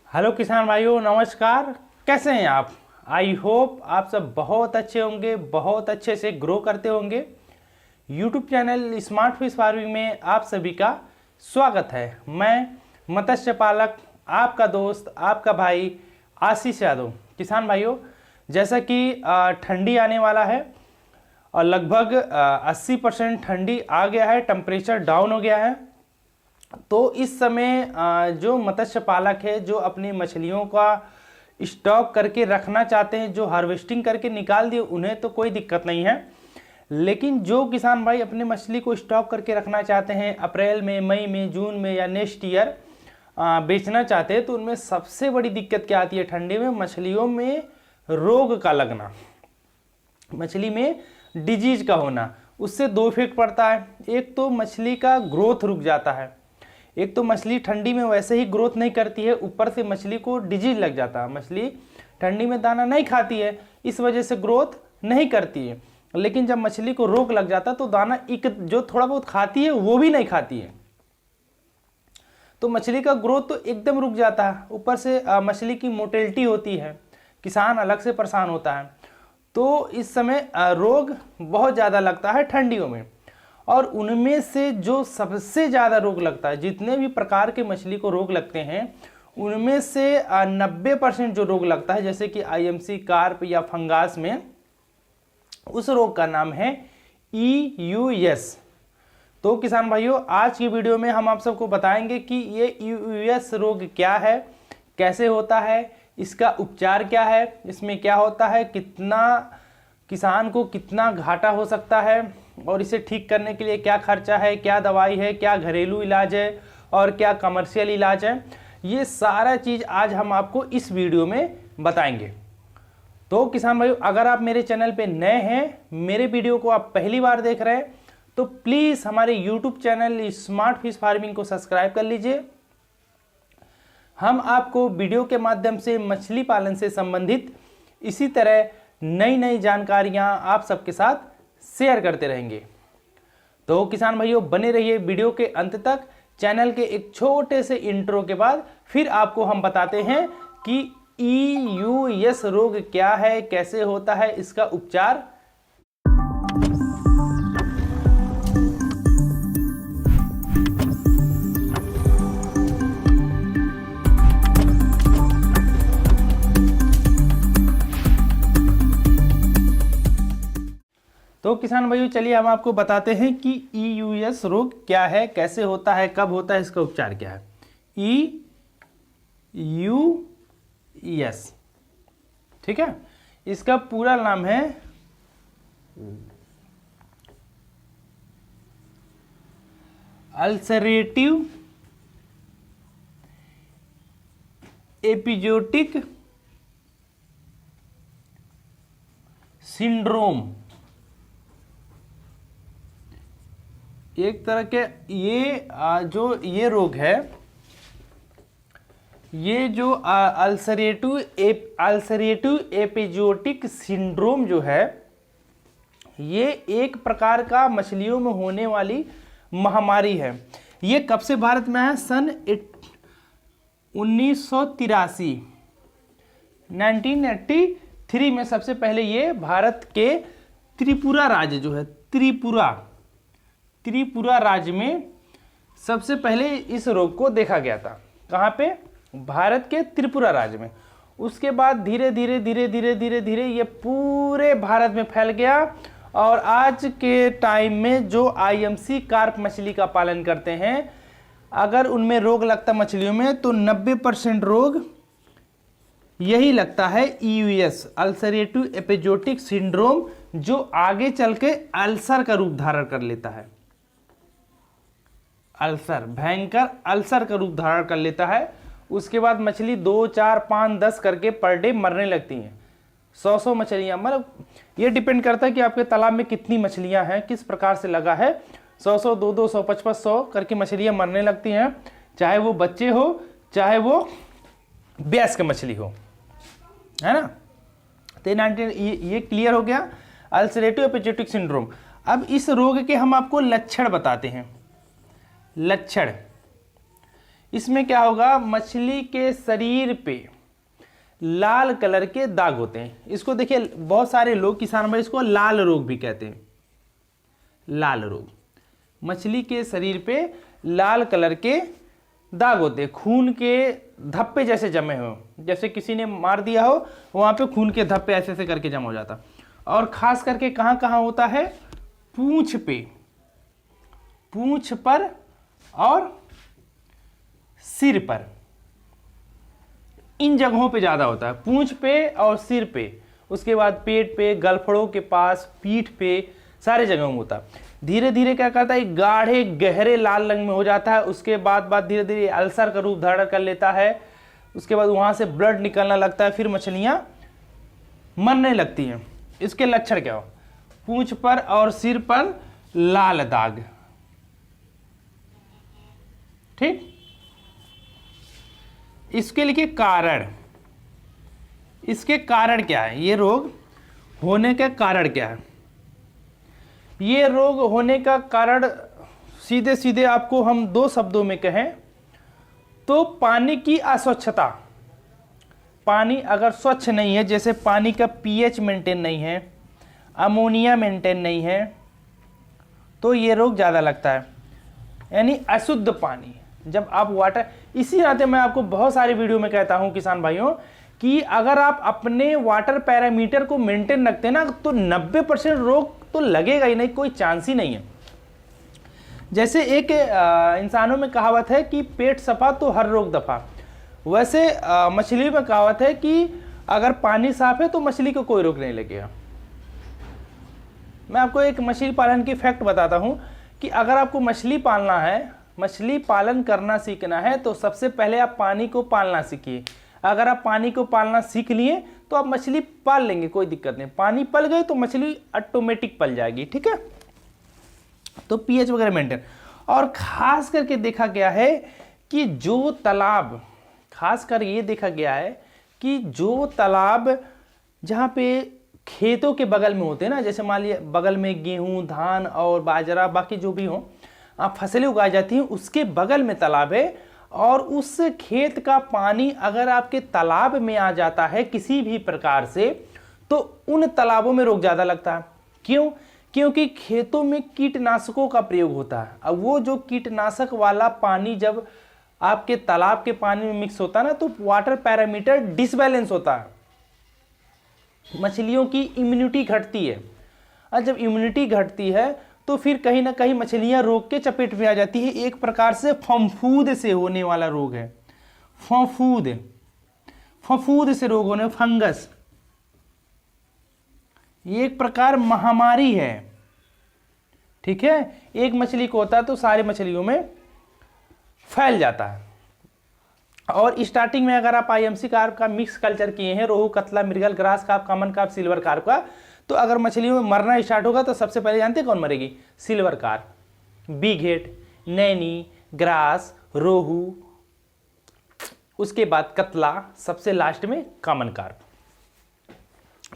Hello किसान भाइयों, नमस्कार। कैसे हैं आप? आई होप आप सब बहुत अच्छे होंगे, बहुत अच्छे से ग्रो करते होंगे। YouTube channel smart fish farming में आप सभी का स्वागत है। मैं मत्स्य पालक, आपका दोस्त, आपका भाई आशीष यादव। किसान भाइयों, जैसा कि ठंडी आने वाला है और लगभग 80% ठंडी आ गया है, टेम्परेचर डाउन हो गया है। तो इस समय जो मत्स्य पालक है, जो अपनी मछलियों का स्टॉक करके रखना चाहते हैं, जो हार्वेस्टिंग करके निकाल दिए, उन्हें तो कोई दिक्कत नहीं है। लेकिन जो किसान भाई अपने मछली को स्टॉक करके रखना चाहते हैं, अप्रैल में, मई में, जून में या नेक्स्ट ईयर बेचना चाहते हैं, तो उनमें सबसे बड़ी दिक्कत क्या आती है? ठंडी में मछलियों में रोग का लगना, मछली में डिजीज का होना। उससे दो इफेक्ट पड़ता है। एक तो मछली का ग्रोथ रुक जाता है, एक तो मछली ठंडी में वैसे ही ग्रोथ नहीं करती है, ऊपर से मछली को डिजीज लग जाता है। मछली ठंडी में दाना नहीं खाती है, इस वजह से ग्रोथ नहीं करती है। लेकिन जब मछली को रोग लग जाता है तो दाना जो थोड़ा बहुत खाती है वो भी नहीं खाती है, तो मछली का ग्रोथ तो एकदम रुक जाता है। ऊपर से मछली की मोटेलिटी होती है, किसान अलग से परेशान होता है। तो इस समय रोग बहुत ज़्यादा लगता है ठंडियों में। और उनमें से जो सबसे ज़्यादा रोग लगता है, जितने भी प्रकार के मछली को रोग लगते हैं, उनमें से 90% जो रोग लगता है, जैसे कि आईएमसी, कार्प या फंगास में, उस रोग का नाम है EUS। तो किसान भाइयों, आज की वीडियो में हम आप सबको बताएंगे कि ये EUS रोग क्या है, कैसे होता है, इसका उपचार क्या है, इसमें क्या होता है, कितना किसान को कितना घाटा हो सकता है, और इसे ठीक करने के लिए क्या खर्चा है, क्या दवाई है, क्या घरेलू इलाज है और क्या कमर्शियल इलाज है। ये सारा चीज़ आज हम आपको इस वीडियो में बताएंगे। तो किसान भाइयों, अगर आप मेरे चैनल पे नए हैं, मेरे वीडियो को आप पहली बार देख रहे हैं, तो प्लीज़ हमारे YouTube channel smart fish farming को सब्सक्राइब कर लीजिए। हम आपको वीडियो के माध्यम से मछली पालन से संबंधित इसी तरह नई नई जानकारियां आप सबके साथ शेयर करते रहेंगे। तो किसान भाइयों, बने रहिए वीडियो के अंत तक। चैनल के एक छोटे से इंट्रो के बाद फिर आपको हम बताते हैं कि EUS रोग क्या है, कैसे होता है, इसका उपचार। तो किसान भाइयों, चलिए हम आपको बताते हैं कि EUS रोग क्या है, कैसे होता है, कब होता है, इसका उपचार क्या है। EUS, ठीक है, इसका पूरा नाम है अल्सरेटिव एपिजोटिक सिंड्रोम। एक तरह के ये रोग है, ये जो अल्सरेटिव एपिजोटिक सिंड्रोम जो है, ये एक प्रकार का मछलियों में होने वाली महामारी है। ये कब से भारत में है? सन 1983 में सबसे पहले ये भारत के त्रिपुरा राज्य जो है, त्रिपुरा राज्य में सबसे पहले इस रोग को देखा गया था। कहाँ पे? भारत के त्रिपुरा राज्य में। उसके बाद धीरे धीरे ये पूरे भारत में फैल गया। और आज के टाइम में जो IMC कार्प मछली का पालन करते हैं, अगर उनमें रोग लगता मछलियों में, तो 90% रोग यही लगता है EUS, अल्सरेटिव एपिजोटिक सिंड्रोम, जो आगे चल के अल्सर का रूप धारण कर लेता है। अल्सर, भयंकर अल्सर का रूप धारण कर लेता है। उसके बाद मछली 2, 4, 5, 10 करके पर डे मरने लगती हैं। 100 मछलियां, मतलब ये डिपेंड करता है कि आपके तालाब में कितनी मछलियां हैं, किस प्रकार से लगा है। 100, 200, 150, 100 करके मछलियां मरने लगती हैं, चाहे वो बच्चे हो, चाहे वो वयस्क मछली हो, है ना। तो ये क्लियर हो गया, अल्सरेटिव एपिजोटिक सिंड्रोम। अब इस रोग के हम आपको लक्षण बताते हैं। लक्षण, इसमें क्या होगा, मछली के शरीर पे लाल कलर के दाग होते हैं। इसको देखिए, बहुत सारे लोग, किसान भाई, इसको लाल रोग भी कहते हैं। लाल रोग, मछली के शरीर पे लाल कलर के दाग होते हैं, खून के धब्बे जैसे जमे हो, जैसे किसी ने मार दिया हो, वहां पे खून के धब्बे ऐसे ऐसे करके जमा हो जाता। और खास करके कहां कहां होता है, पूंछ पे, पूंछ पर और सिर पर, इन जगहों पे ज्यादा होता है, पूंछ पे और सिर पे। उसके बाद पेट पे, गलफड़ों के पास, पीठ पे, सारे जगहों में होता है। धीरे धीरे क्या करता है, गाढ़े गहरे लाल रंग में हो जाता है। उसके बाद धीरे धीरे अल्सर का रूप धारण कर लेता है। उसके बाद वहां से ब्लड निकलना लगता है, फिर मछलियां मरने लगती हैं। इसके लक्षण क्या हो, पूंछ पर और सिर पर लाल दाग। ठीक, इसके लिए कारण, इसके कारण क्या है, ये रोग होने का कारण क्या है। ये रोग होने का कारण सीधे सीधे आपको हम 2 शब्दों में कहें तो पानी की अस्वच्छता। पानी अगर स्वच्छ नहीं है, जैसे पानी का पीएच मेंटेन नहीं है, अमोनिया मेंटेन नहीं है, तो ये रोग ज़्यादा लगता है, यानी अशुद्ध पानी। जब आप वाटर, इसी नाते मैं आपको बहुत सारे वीडियो में कहता हूं किसान भाइयों कि अगर आप अपने वाटर पैरामीटर को मेंटेन रखते हैं ना, तो 90% रोग तो लगेगा ही नहीं, कोई चांस ही नहीं है। जैसे एक इंसानों में कहावत है कि पेट सफा तो हर रोग दफा, वैसे मछली में कहावत है कि अगर पानी साफ है तो मछली को कोई रोग नहीं लगेगा। मैं आपको एक मछली पालन की फैक्ट बताता हूं कि अगर आपको मछली पालना है, मछली पालन करना सीखना है, तो सबसे पहले आप पानी को पालना सीखिए। अगर आप पानी को पालना सीख लिए तो आप मछली पाल लेंगे, कोई दिक्कत नहीं। पानी पल गए तो मछली ऑटोमेटिक पल जाएगी। ठीक है, तो पीएच वगैरह मेंटेन। और खास करके देखा गया है कि जो तालाब, खास कर ये देखा गया है कि जो तालाब जहाँ पे खेतों के बगल में होते हैं ना, जैसे मान लिया बगल में गेहूं, धान और बाजरा, बाकी जो भी हो आप फसलें उगाई जाती हैं, उसके बगल में तालाब है, और उस खेत का पानी अगर आपके तालाब में आ जाता है किसी भी प्रकार से, तो उन तालाबों में रोग ज्यादा लगता है। क्यों? क्योंकि खेतों में कीटनाशकों का प्रयोग होता है। अब वो जो कीटनाशक वाला पानी जब आपके तालाब के पानी में मिक्स होता है ना, तो वाटर पैरामीटर डिसबैलेंस होता है, मछलियों की इम्यूनिटी घटती है। और जब इम्यूनिटी घटती है तो फिर कहीं ना कहीं मछलियां रोग के चपेट में आ जाती है। एक प्रकार से फफूंद से होने वाला रोग है, फफूंद, फफूंद से रोग होने, फंगस, ये एक प्रकार महामारी है। ठीक है, एक मछली को होता है तो सारी मछलियों में फैल जाता है। और स्टार्टिंग में अगर आप आईएमसी कार्प का मिक्स कल्चर किए हैं, rohu, catla, mrigal, grass carp, common carp, silver carp का, तो अगर मछलियों में मरना स्टार्ट होगा तो सबसे पहले जानते हैं कौन मरेगी? सिल्वर कार्प, बिघेट, नैनी, ग्रास, रोहू, उसके बाद कतला, सबसे लास्ट में कॉमन कार्प।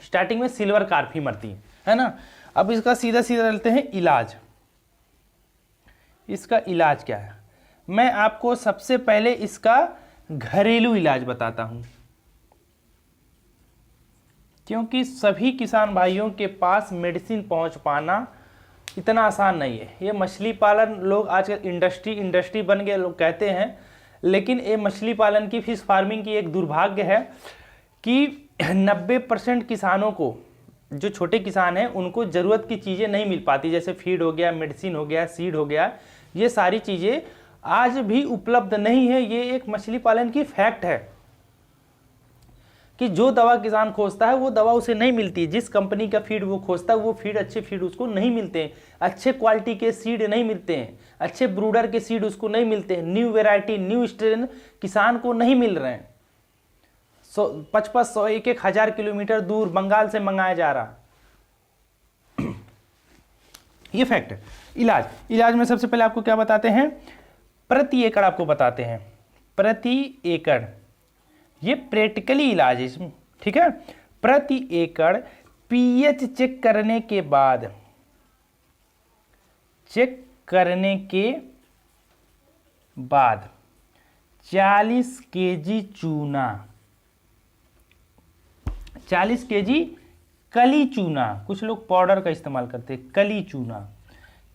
स्टार्टिंग में सिल्वर कार्प ही मरती है ना। अब इसका सीधा सीधा चलते हैं इलाज। इसका इलाज क्या है? मैं आपको सबसे पहले इसका घरेलू इलाज बताता हूं, क्योंकि सभी किसान भाइयों के पास मेडिसिन पहुंच पाना इतना आसान नहीं है। ये मछली पालन लोग आजकल इंडस्ट्री बन गए लोग कहते हैं, लेकिन ये मछली पालन की, फिश फार्मिंग की एक दुर्भाग्य है कि 90% किसानों को, जो छोटे किसान हैं, उनको ज़रूरत की चीज़ें नहीं मिल पाती। जैसे फीड हो गया, मेडिसिन हो गया, सीड हो गया, ये सारी चीज़ें आज भी उपलब्ध नहीं है। ये एक मछली पालन की फैक्ट है कि जो दवा किसान खोजता है वो दवा उसे नहीं मिलती। जिस कंपनी का फीड वो खोजता है वो फीड, अच्छे फीड उसको नहीं मिलते हैं, अच्छे क्वालिटी के सीड नहीं मिलते हैं, अच्छे ब्रूडर के सीड उसको नहीं मिलते हैं, न्यू वेराइटी, न्यू स्ट्रेन किसान को नहीं मिल रहे हैं। 5500, 1000 किलोमीटर दूर बंगाल से मंगाया जा रहा, ये फैक्ट है। इलाज में सबसे पहले आपको क्या बताते हैं? प्रति एकड़ आपको बताते हैं, प्रति एकड़, ये प्रैक्टिकली इलाज है इसमें। ठीक है, प्रति एकड़ पीएच चेक करने के बाद, 40 केजी चूना, 40 केजी कली चूना, कुछ लोग पाउडर का इस्तेमाल करते हैं, कली चूना,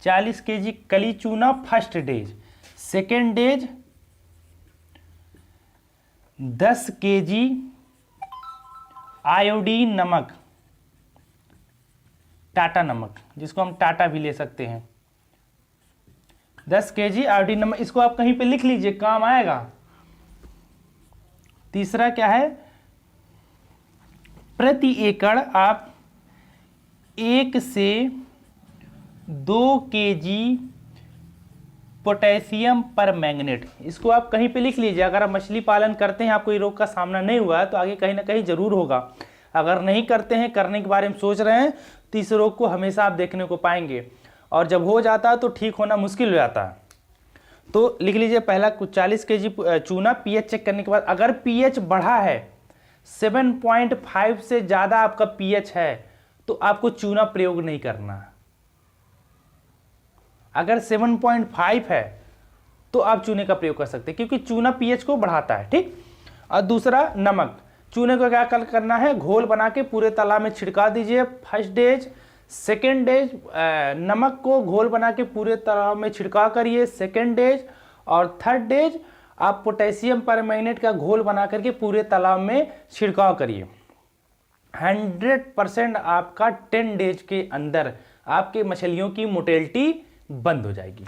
40 केजी कली चूना first days. Second days 10 KG iodine नमक, टाटा नमक, जिसको हम टाटा भी ले सकते हैं, 10 केजी आयोडीन नमक, इसको आप कहीं पे लिख लीजिए, काम आएगा। तीसरा क्या है, प्रति एकड़ आप 1 से 2 केजी पोटेशियम पर मैंगनेट, इसको आप कहीं पे लिख लीजिए। अगर आप मछली पालन करते हैं, आपको ये रोग का सामना नहीं हुआ है, तो आगे कहीं ना कहीं जरूर होगा। अगर नहीं करते हैं, करने के बारे में सोच रहे हैं, तो इस रोग को हमेशा आप देखने को पाएंगे, और जब हो जाता है तो ठीक होना मुश्किल हो जाता है। तो लिख लीजिए, पहला 40 केजी चूना, पीएच चेक करने के बाद अगर पीएच बढ़ा है, 7.5 से ज़्यादा आपका पीएच है, तो आपको चूना प्रयोग नहीं करना। अगर 7.5 है तो आप चूने का प्रयोग कर सकते हैं, क्योंकि चूना पीएच को बढ़ाता है, ठीक। और दूसरा नमक, चूने को क्या करना है, घोल बना के पूरे तालाब में छिड़का दीजिए फर्स्ट डेज। सेकेंड डेज नमक को घोल बना के पूरे तालाब में छिड़काव करिए सेकेंड डेज। और थर्ड डेज आप पोटेशियम परमैंगनेट का घोल बना करके पूरे तालाब में छिड़काव करिए। 100% आपका 10 डेज के अंदर आपके मछलियों की मोटेलिटी बंद हो जाएगी।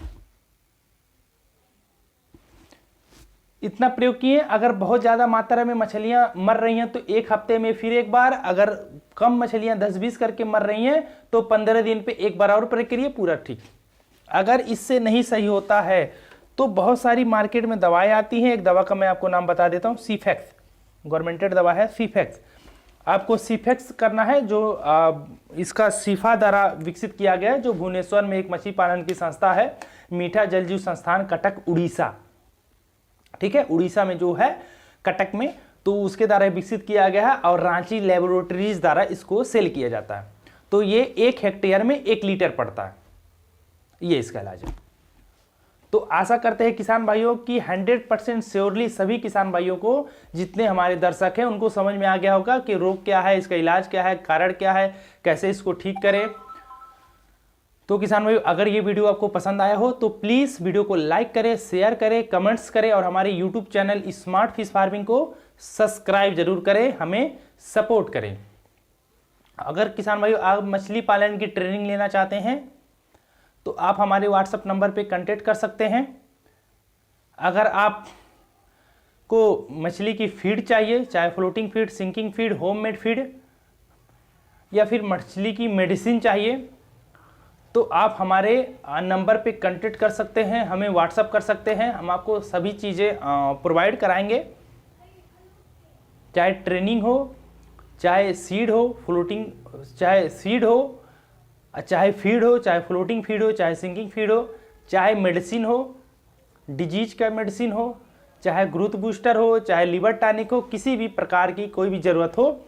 इतना प्रयोग किए। अगर बहुत ज़्यादा मात्रा में मछलियां मर रही हैं तो एक हफ्ते में फिर एक बार, अगर कम मछलियां 10-20 करके मर रही हैं तो 15 दिन पे एक बार और प्रयोग करिए, पूरा ठीक। अगर इससे नहीं सही होता है तो बहुत सारी मार्केट में दवाएं आती हैं। एक दवा का मैं आपको नाम बता देता हूँ, सीफेक्स, गवर्नमेंटेड दवा है सीफेक्स। आपको सीफेक्स करना है, जो इसका सीफा द्वारा विकसित किया गया है, जो भुवनेश्वर में एक मछली पालन की संस्था है, मीठा जलजीव संस्थान कटक उड़ीसा, ठीक है, उड़ीसा में जो है कटक में, तो उसके द्वारा विकसित किया गया है और रांची लेबोरेटरीज द्वारा इसको सेल किया जाता है। तो ये 1 हेक्टेयर में 1 लीटर पड़ता है, ये इसका इलाज है। तो आशा करते हैं किसान भाइयों की 100% श्योरली सभी किसान भाइयों को, जितने हमारे दर्शक हैं, उनको समझ में आ गया होगा कि रोग क्या है, इसका इलाज क्या है, कारण क्या है, कैसे इसको ठीक करें। तो किसान भाइयों, अगर ये वीडियो आपको पसंद आया हो तो प्लीज़ वीडियो को लाइक करें, शेयर करें, कमेंट्स करें और हमारे YouTube channel smart fish farming को सब्सक्राइब जरूर करें, हमें सपोर्ट करें। अगर किसान भाइयों आप मछली पालन की ट्रेनिंग लेना चाहते हैं तो आप हमारे व्हाट्सएप नंबर पे कांटेक्ट कर सकते हैं। अगर आप को मछली की फीड चाहिए, चाहे floating feed, sinking feed, homemade feed, या फिर मछली की मेडिसिन चाहिए, तो आप हमारे नंबर पे कांटेक्ट कर सकते हैं, हमें व्हाट्सएप कर सकते हैं। हम आपको सभी चीज़ें प्रोवाइड कराएंगे, चाहे ट्रेनिंग हो, चाहे सीड हो, फ्लोटिंग, चाहे सीड हो, चाहे फीड हो, चाहे फ्लोटिंग फीड हो, चाहे सिंकिंग फीड हो, चाहे मेडिसिन हो, डिजीज का मेडिसिन हो, चाहे ग्रोथ बूस्टर हो, चाहे लिवर टॉनिक हो, किसी भी प्रकार की कोई भी ज़रूरत हो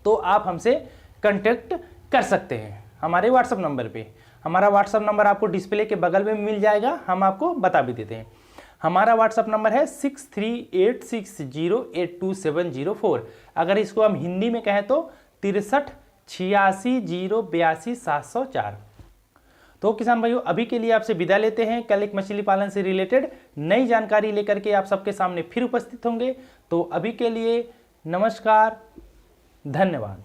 तो आप हमसे कांटेक्ट कर सकते हैं हमारे व्हाट्सएप नंबर पे। हमारा व्हाट्सएप नंबर आपको डिस्प्ले के बगल में मिल जाएगा, हम आपको बता भी देते हैं। हमारा व्हाट्सएप नंबर है 6386082704। अगर इसको हम हिंदी में कहें तो 6386082704। तो किसान भाइयों, अभी के लिए आपसे विदा लेते हैं। कल एक मछली पालन से रिलेटेड नई जानकारी लेकर के आप सबके सामने फिर उपस्थित होंगे। तो अभी के लिए नमस्कार, धन्यवाद।